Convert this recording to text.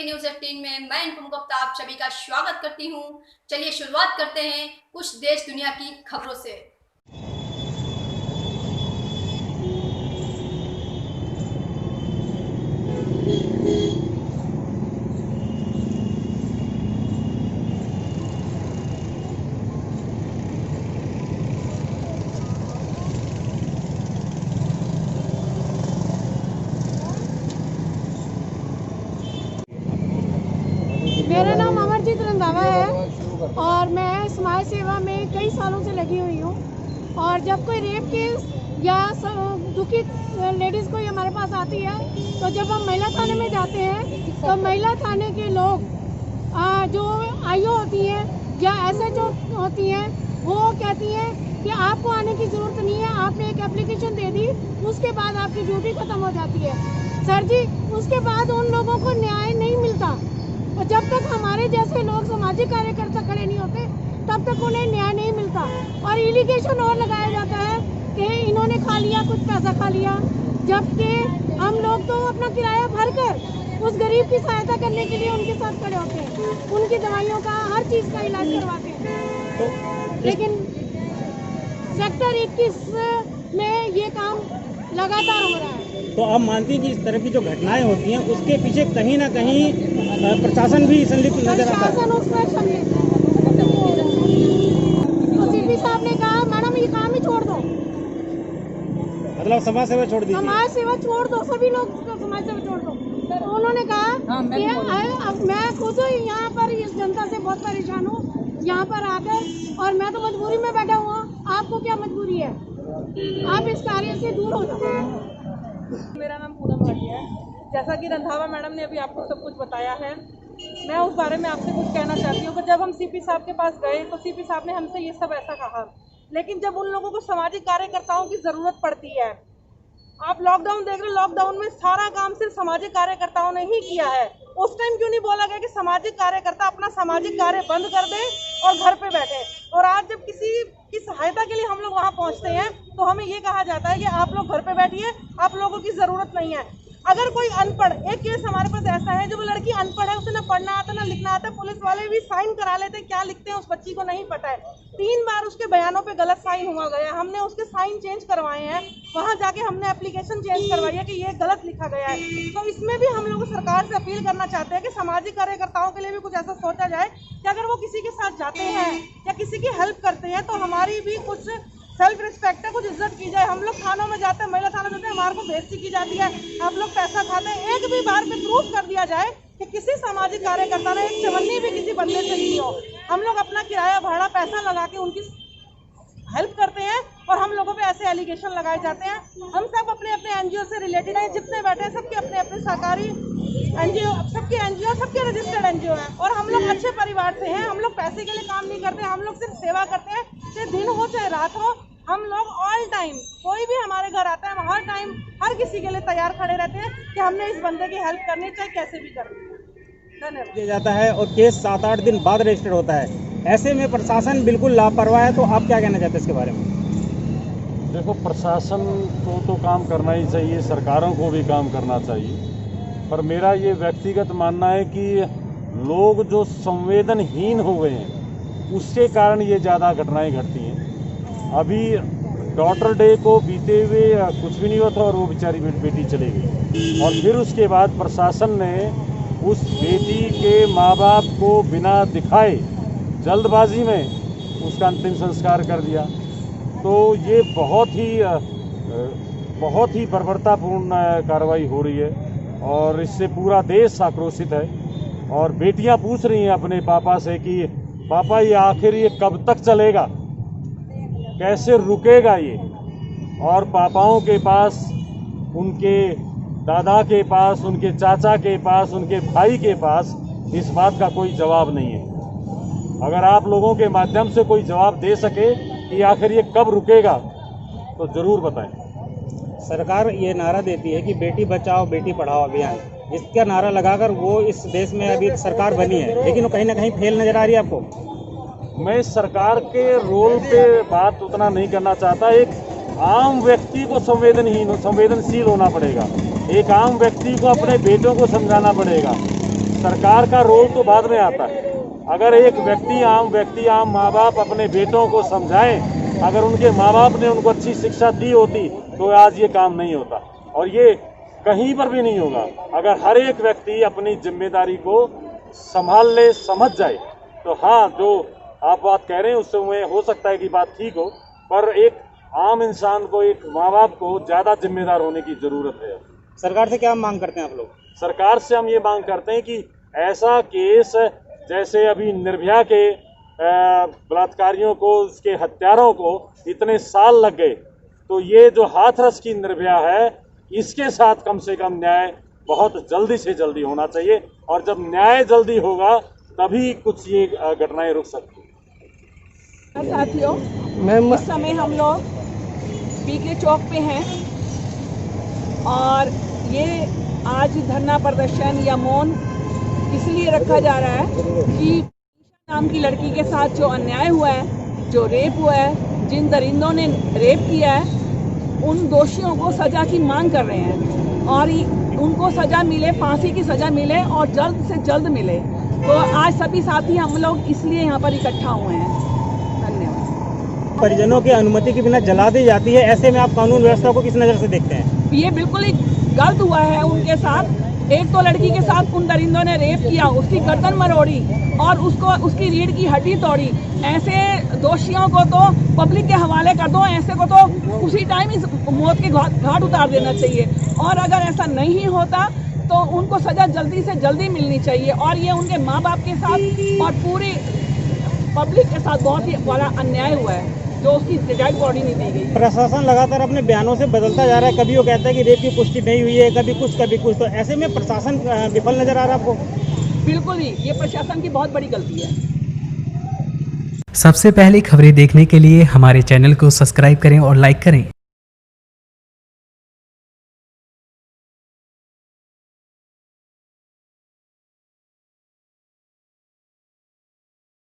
के न्यूज़ 18 में मैं अनुपम गुप्ता आप सभी का स्वागत करती हूं। चलिए शुरुआत करते हैं कुछ देश दुनिया की खबरों से। मेरा नाम अमरजीत रंधावा है और मैं समाज सेवा में कई सालों से लगी हुई हूँ। और जब कोई रेप केस या दुखी लेडीज़ कोई हमारे पास आती है तो जब हम महिला थाने में जाते हैं तो महिला थाने के लोग जो आईओ होती हैं या एसएचओ होती हैं वो कहती हैं कि आपको आने की ज़रूरत नहीं है, आपने एक एप्लीकेशन दे दी, उसके बाद आपकी ड्यूटी ख़त्म हो जाती है। सर जी, उसके बाद उन लोगों को न्याय नहीं मिलता और जब तक हमारे जैसे लोग सामाजिक कार्यकर्ता खड़े नहीं होते तब तक उन्हें न्याय नहीं मिलता। और एलिगेशन और लगाया जाता है कि इन्होंने खा लिया, कुछ पैसा खा लिया, जबकि हम लोग तो अपना किराया भरकर उस गरीब की सहायता करने के लिए उनके साथ खड़े होते हैं, उनकी दवाइयों का हर चीज़ का इलाज करवाते हैं। लेकिन सेक्टर 21 में ये काम लगातार हो रहा है। तो आप मानती हैं कि इस तरह की जो घटनाएं होती हैं उसके पीछे कहीं ना कहीं प्रशासन भी संलिप्त नजर आता है? प्रशासन उस पर संलिप्त है। तो सीपी साहब ने कहा मैडम ये काम ही छोड़ दो, मतलब समाज सेवा छोड़ दीजिए। समाज सेवा छोड़ दो, सभी लोग समाज सेवा छोड़ दो। तो उन्होंने कहा कि मैं खुद यहाँ पर इस जनता से बहुत परेशान हूँ यहाँ पर आकर, और मैं तो मजबूरी में बैठा हुआ, आपको क्या मजबूरी है, आप इस कार्य से दूर हो जाओ। मेरा नाम पूनम भाटिया है। जैसा कि रंधावा मैडम ने अभी आपको सब कुछ बताया है, मैं उस बारे में आपसे कुछ कहना चाहती हूँ कि जब हम सीपी साहब के पास गए तो सीपी साहब ने हमसे ये सब ऐसा कहा, लेकिन जब उन लोगों को सामाजिक कार्यकर्ताओं की ज़रूरत पड़ती है, आप लॉकडाउन देख रहे, लॉकडाउन में सारा काम सिर्फ सामाजिक कार्यकर्ताओं ने ही किया है। उस टाइम क्यों नहीं बोला गया कि सामाजिक कार्यकर्ता अपना सामाजिक कार्य बंद कर दे और घर पे बैठे? और आज जब किसी की सहायता के लिए हम लोग वहाँ पहुँचते हैं तो हमें ये कहा जाता है कि आप लोग घर पे बैठिए, आप लोगों की ज़रूरत नहीं है। अगर कोई अनपढ़, एक केस हमारे पास ऐसा है जो वो लड़की अनपढ़ है, उसे ना पढ़ना आता ना लिखना आता, पुलिस वाले भी साइन करा लेते हैं, क्या लिखते हैं उस बच्ची को नहीं पता है। 3 बार उसके बयानों पे गलत साइन हुआ गया, हमने उसके साइन चेंज करवाए हैं, वहाँ जाके हमने एप्लीकेशन चेंज करवाई है कि ये गलत लिखा गया है। तो इसमें भी हम लोग सरकार से अपील करना चाहते हैं कि सामाजिक कार्यकर्ताओं के लिए भी कुछ ऐसा सोचा जाए कि अगर वो किसी के साथ जाते हैं या किसी की हेल्प करते हैं तो हमारी भी कुछ सेल्फ रिस्पेक्ट है, कुछ इज्जत की जाए। हम लोग थानों में जाते हैं, महिला थानों में जाते हैं, हमारे को बेइज्जती की जाती है, आप लोग पैसा खाते हैं। एक भी बार पे प्रूफ कर दिया जाए कि किसी सामाजिक कार्यकर्ता ने एक चवन्नी भी किसी बंदे से ली हो। हम लोग अपना किराया भाड़ा पैसा लगा के उनकी हेल्प करते हैं और हम लोगों पे ऐसे एलिगेशन लगाए जाते हैं। हम सब अपने अपने एनजीओ से रिलेटेड हैं, जितने बैठे हैं सबके अपने अपने सरकारी एनजीओ, सबके एनजीओ, सबके रजिस्टर्ड एनजीओ हैं और हम लोग अच्छे परिवार से हैं। हम लोग पैसे के लिए काम नहीं करते, हम लोग सिर्फ सेवा करते हैं, चाहे दिन हो चाहे रात हो। हम लोग ऑल टाइम, कोई भी हमारे घर आता है, हम हर टाइम हर किसी के लिए तैयार खड़े रहते हैं कि हमने इस बंदे की हेल्प करनी है, चाहे कैसे भी करनी है। धन्यवाद। दिया जाता है और केस 7-8 दिन बाद रजिस्टर होता है, ऐसे में प्रशासन बिल्कुल लापरवाह है, तो आप क्या कहना चाहते हैं इसके बारे में? देखो, प्रशासन को तो काम करना ही चाहिए, सरकारों को भी काम करना चाहिए, पर मेरा ये व्यक्तिगत मानना है कि लोग जो संवेदनहीन हो गए हैं उसके कारण ये ज़्यादा घटनाएं घटती हैं। अभी डॉटर डे को बीते हुए कुछ भी नहीं हुआ था और वो बेचारी बेटी चली गई, और फिर उसके बाद प्रशासन ने उस बेटी के माँ बाप को बिना दिखाए जल्दबाजी में उसका अंतिम संस्कार कर दिया। तो ये बहुत ही बर्बरतापूर्ण कार्रवाई हो रही है और इससे पूरा देश आक्रोशित है। और बेटियां पूछ रही हैं अपने पापा से कि पापा ये आखिर ये कब तक चलेगा, कैसे रुकेगा ये? और पापाओं के पास, उनके दादा के पास, उनके चाचा के पास, उनके भाई के पास इस बात का कोई जवाब नहीं है। अगर आप लोगों के माध्यम से कोई जवाब दे सके कि आखिर ये कब रुकेगा तो ज़रूर बताएं। सरकार ये नारा देती है कि बेटी बचाओ बेटी पढ़ाओ अभियान, इसका नारा लगाकर वो इस देश में अभी सरकार बनी है, लेकिन वो कहीं ना कहीं फेल नजर आ रही है आपको? मैं सरकार के रोल पे बात उतना नहीं करना चाहता। एक आम व्यक्ति को संवेदनशील होना पड़ेगा, एक आम व्यक्ति को अपने बेटों को समझाना पड़ेगा। सरकार का रोल तो बाद में आता है। अगर एक व्यक्ति आम माँ बाप अपने बेटों को समझाएं, अगर उनके माँ बाप ने उनको अच्छी शिक्षा दी होती तो आज ये काम नहीं होता, और ये कहीं पर भी नहीं होगा। अगर हर एक व्यक्ति अपनी जिम्मेदारी को संभाल ले, समझ जाए, तो हाँ, जो आप बात कह रहे हैं उससे हो सकता है कि बात ठीक हो, पर एक आम इंसान को, एक माँ बाप को ज़्यादा जिम्मेदार होने की ज़रूरत है। सरकार से क्या मांग करते हैं आप लोग? सरकार से हम ये मांग करते हैं कि ऐसा केस जैसे अभी निर्भया के बलात्कारियों को, उसके हत्यारों को इतने साल लग गए, तो ये जो हाथरस की निर्भया है, इसके साथ कम से कम न्याय बहुत जल्दी से जल्दी होना चाहिए, और जब न्याय जल्दी होगा तभी कुछ ये घटनाएं रुक सकती हैं। साथियों, इस समय हम लोग पीके चौक पे हैं और ये आज धरना प्रदर्शन या मौन इसलिए रखा जा रहा है कि नाम की लड़की के साथ जो अन्याय हुआ है, जो रेप हुआ है, जिन दरिंदों ने रेप किया है, उन दोषियों को सजा की मांग कर रहे हैं और उनको सजा मिले, फांसी की सजा मिले और जल्द से जल्द मिले। तो आज सभी साथी हम लोग इसलिए यहाँ पर इकट्ठा हुए हैं। धन्यवाद। परिजनों की अनुमति के बिना जला दी जाती है, ऐसे में आप कानून व्यवस्था को किस नज़र से देखते हैं? ये बिल्कुल ही गलत हुआ है उनके साथ। एक तो लड़की के साथ उन दरिंदों ने रेप किया, उसकी गर्दन मरोड़ी और उसकी रीढ़ की हड्डी तोड़ी। ऐसे दोषियों को तो पब्लिक के हवाले कर दो, ऐसे को तो उसी टाइम इस मौत के घाट उतार देना चाहिए। और अगर ऐसा नहीं होता तो उनको सजा जल्दी से जल्दी मिलनी चाहिए। और ये उनके माँ बाप के साथ और पूरी पब्लिक के साथ बहुत ही बड़ा अन्याय हुआ है, जो उसकी डेड बॉडी नहीं दी गई। प्रशासन लगातार अपने बयानों से बदलता जा रहा है, कभी वो कहता है कि रेप की पुष्टि नहीं हुई है, कभी कुछ, तो ऐसे में प्रशासन विफल नजर आ रहा है आपको? बिल्कुल ही, ये प्रशासन की बहुत बड़ी गलती है। सबसे पहले खबरें देखने के लिए हमारे चैनल को सब्सक्राइब करें और लाइक करें।